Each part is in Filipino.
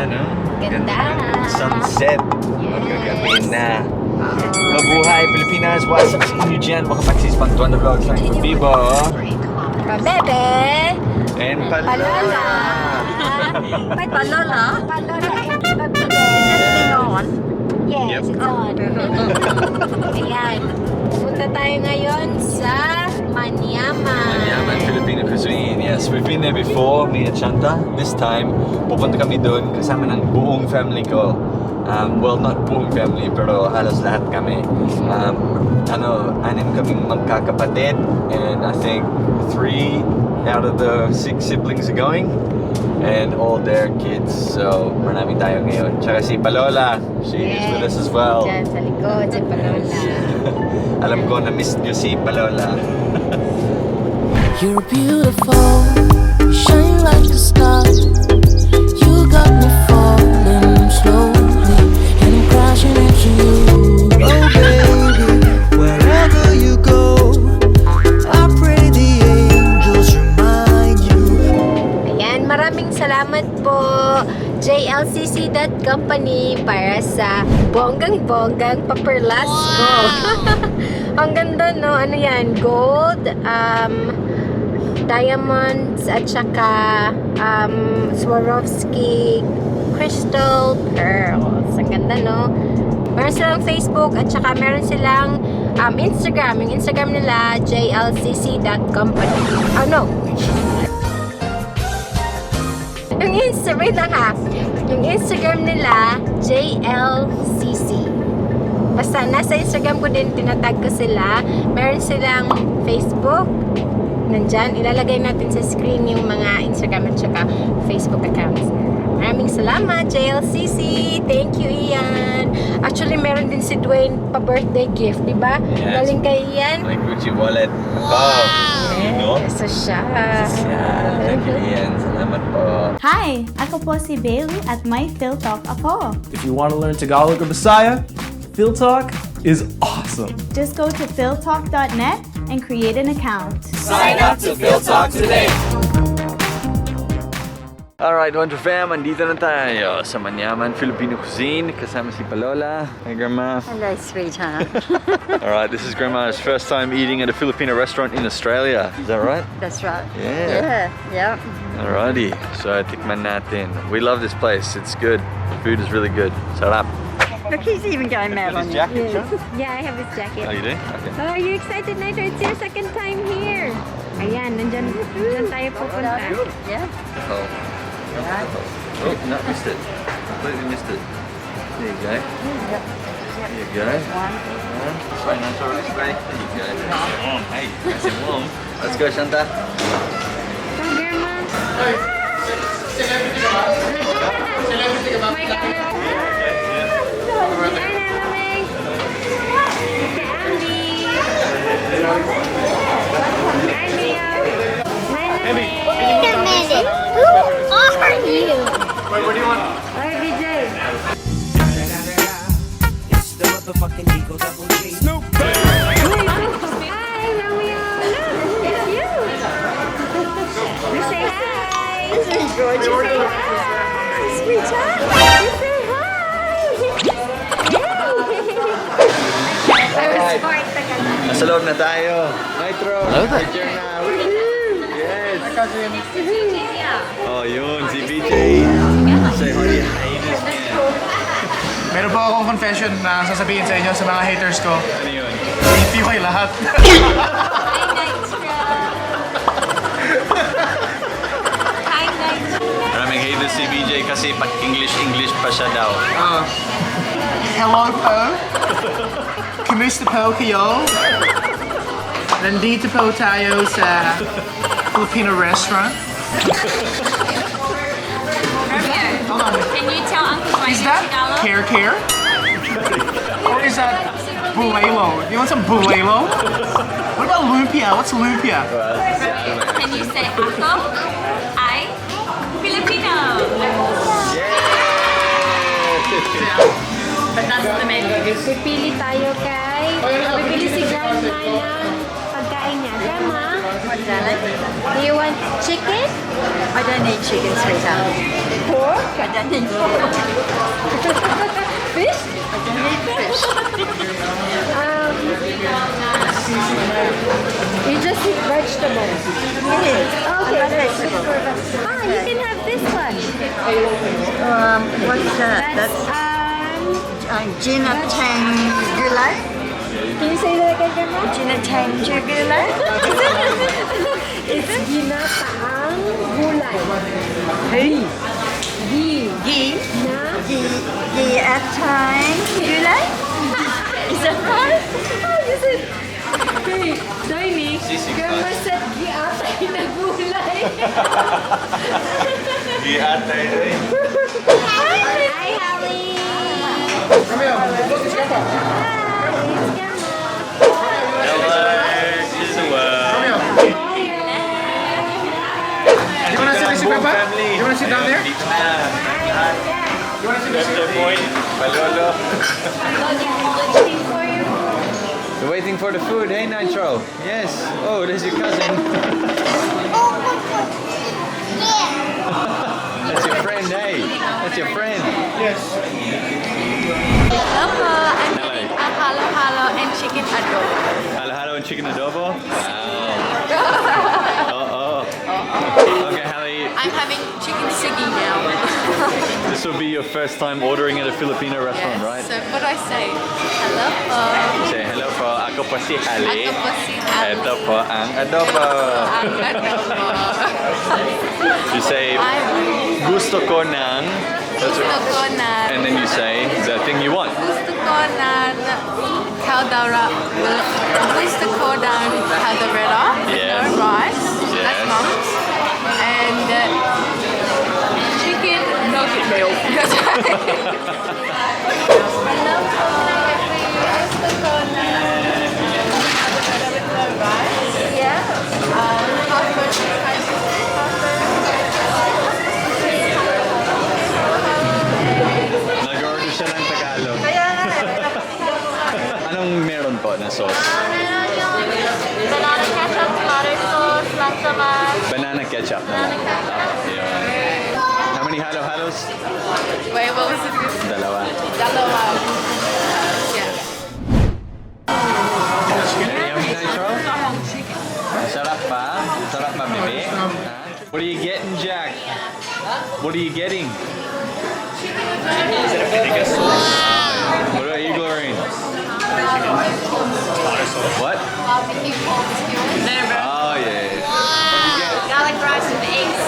no? Ganda. Sunset. Magkagabi na. Mabuhay, Pilipinas! What's up sa inyo dyan? Mga paksis pang Dwaine Vlogs ng Vivo. Pabebe! And Palola! May palola? Palola and pabebe! Is it thing on? Yes, Yep. it's on. Ayan. Punta tayo ngayon sa Manyaman. Manyaman Filipino cuisine. Yes, we've been there before, me and Chanta. This time, pupunta kami doon kasama ng buong family ko. Well, not buong family, pero halos lahat kami. Anim kaming magkakapatid, and I think 3 out of the 6 siblings are going, and all their kids. So, marami tayo ngayon. Tsaka si Palola, she is with us as well. Diyan sa likod, si Palola. Alam ko na miss niyo si Palola. You're beautiful, you shine like a star. You got me falling slowly, and I'm crashing into you. Oh baby, wherever you go, I pray the angels remind you. Ayan, maraming salamat po JLCC.company para sa bonggang-bonggang paperlas ko. Ang ganda, no? Ano yan? Gold, diamonds, at saka Swarovski crystal pearls. Ang ganda, no? Meron silang Facebook at saka meron silang Instagram. Yung Instagram nila, jlcc.company. Oh, no. Yung Instagram nila, JLCC. Basta nasa Instagram ko din, tinatag ko sila. Meron silang Facebook. Nandyan, ilalagay natin sa screen yung mga Instagram at saka Facebook accounts. Maraming salamat, JLCC. Thank you, Ian. Actually, meron din si Dwaine pa-birthday gift, di ba? Yes. Galing kay Ian. My Gucci wallet. Wow! No? Yes, so siya. Thank you, Ian. Salamat po. Hi! Ako po si Bailey at may Phil Talk ako. If you want to learn Tagalog or Bisaya, Phil Talk is awesome. Just go to philtalk.net and create an account. Sign up to Phil Talk today. Alright, Wonder Fam, andito na tayo sa Manyaman Filipino cuisine. Kasama si Palola. Hi, Grandma. Hello, sweetheart. Alright, this is Grandma's first time eating at a Filipino restaurant in Australia. Is that right? That's right. Yeah. Yeah. Alrighty, so tikman natin. We love this place. It's good. The food is really good. Sarap. Look, he's even going mad on you. jacket, Sean? Yeah, I have this jacket. Oh, you do? Okay. Oh, are you excited, Nitro? It's your second time here. Ayan, nandyan tayo pupunta. Yeah. Oh. Oh, no, missed it. Completely missed it. There you go. There you go. Sorry, no, sorry, this way. There you go. Warm. Hey, nice and warm. Let's go, Shanta. Hi, Grandma. My camera. Wait a minute. Who are you? Wait, what do you want? Hi, BJ. Hi, Romeo. Look, it's you. You say hi. George, you say hi. Sweetheart. You say hi. I was smart. Nasa loob na tayo. Nitro. Picture na. Yes. Oh, yun. Si BJ. Say hi. Meron po akong confession na sasabihin sa inyo sa mga haters ko. Ano yun? Hindi ko kayo lahat. Maraming haters si BJ kasi pag English pa siya daw. Hello po. Kumusta po kayo? Nandito po tayo sa Filipino restaurant. Can you tell Uncle Dwaine Is in that Tagalog? care? Or is that bulelo? You want some bulelo? What about lumpia? What's lumpia? Can you say ako ay Filipino? But that's the menu. Pipili tayo kay... Pipili si Grandma ng pagkain niya. Grandma, darling. Do you want chicken? I don't need chicken, sweetheart. Pork? I don't need pork. Fish? I don't need fish. You just eat vegetables. Yes. Okay. I love vegetables. Ah, you can have this one. What's that? That's Gina Tang Gulai. Can you say that again, Grandma? Gina Tang Gulai. It's ginataang gulay. Hey. Gi. Ghee. Na. Ghee at time Gulai. Is that right? Oh, you said... Hey, Dwaine, Grandma said giatay na gulay. Hi, Hallie. Come here. Look, it's Grandpa. You wanna sit with Grandpa? You wanna sit down there? You wanna sit with You're waiting for the food, hey Nitro? Yes. Oh, there's your cousin. That's your friend, hey. That's your friend. Yes. Hello po. I'm having a halo-halo and chicken adobo. Halo and chicken adobo? Wow. Okay, Hallie. I'm having chicken sigi now. This will be your first time ordering at a Filipino restaurant, right? So what do I say? Hello po. Say hello po, ako po si Hallie. Ako po si Hallie. Ito po ang adobo. Ang adobo. You say, gusto ko ng, Gusto ko na. and then you say the thing you want. Gusto ko ng caldera. Gusto ko ng caldera. Yes. No rice. Yes. That's mom's. And chicken nugget milk. That's right. Hello po. Gusto ko ng rice. Yeah. Nag-order siya ng Tagalog. Anong meron po na sauce? Banana ketchup, tomato sauce, lansamas. Banana ketchup. How many halo-halos? Wait, what was it? Dalawa. Dalawa. Yeah. Yummy Nitro? Sarap pa? Sarap pa, baby? What are you getting, Jack? What are you getting? What are you glorying? What? Barbecue pork skewers. Oh, yeah. Garlic rice and eggs.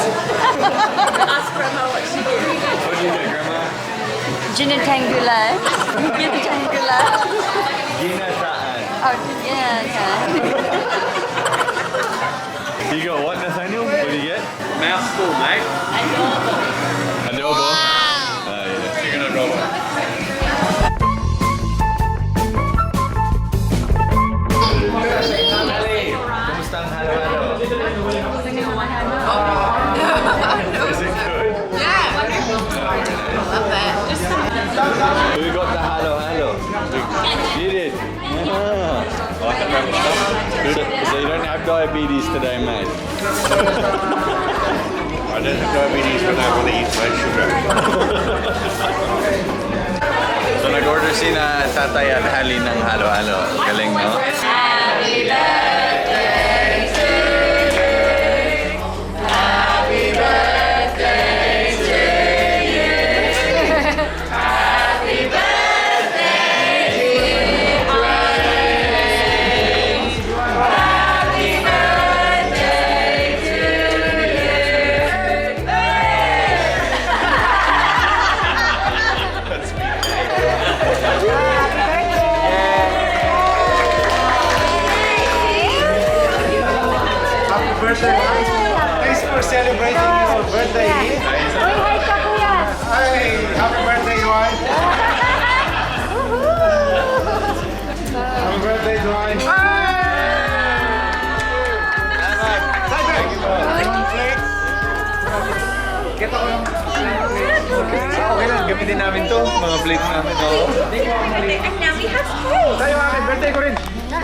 Ask Grandma what she did. What did you get, Grandma? Gina Tang Gulai. Gina Tang Gulai. Ginataan. Oh, yeah, okay. You got what, Nathaniel? What did you get? Mouthful, mate. Adobo. Oh, yeah. Chicken adobo. Kumusta ang halo-halo? Is it good? Yeah. Love that. Who got the halo-halo? You did? Ah. So you don't have diabetes today, mate? I don't have diabetes, but I will eat my sugar. So nag-order si na Tatay at Hallie ng halo-halo. Galing, no? Happy birthday to you. Happy birthday to you. Happy birthday, dear Dwaine. Happy birthday to Happy birthday. Thanks for celebrating your birthday. Uy, hi ka, kuya. Hi, happy birthday, Dwaine. Happy birthday, Dwaine. Kita ko lang. Okay lang, gamitin namin to. Mga plate namin. Oo. And now we have cake. Tayo, happy birthday ko rin. Yeah,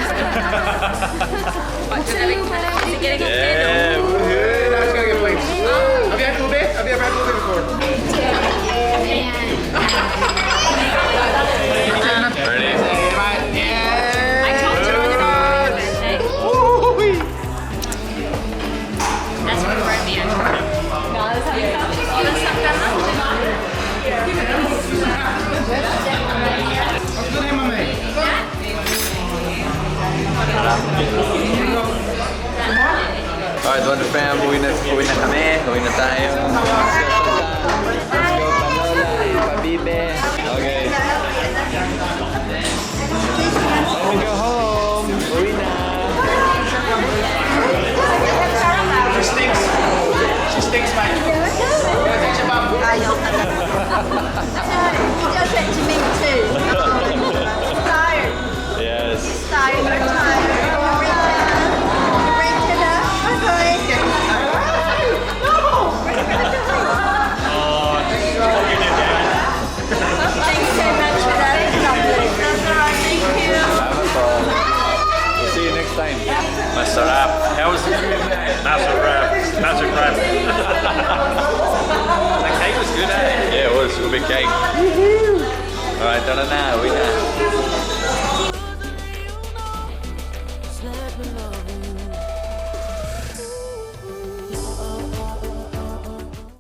woohoo. Now it's gonna get plates. Have you had ube? Have you ever had ube before? Ready? Yeah. I told you. Woo-wee. That's what we're at the end. What's the name of me? Alright, Wonder Fam, uwi na kami. Uwi na tayo. Let's go, Panola, Pabibe. Okay. Time to go home. Uwi na. She stinks. She stinks, man. Take siya bamboo. He does it to me too. He's tired. Yes. He's tired. You're tired. Bring it up. Okay. Thanks so much for that. It's lovely. That's all right. Thank you. Salamat po. We'll see you next time. Masarap. How was the food? Masarap. Masarap. The cake was good, eh? Yeah, it was. A big cake. Alright, tara na. Uwi na.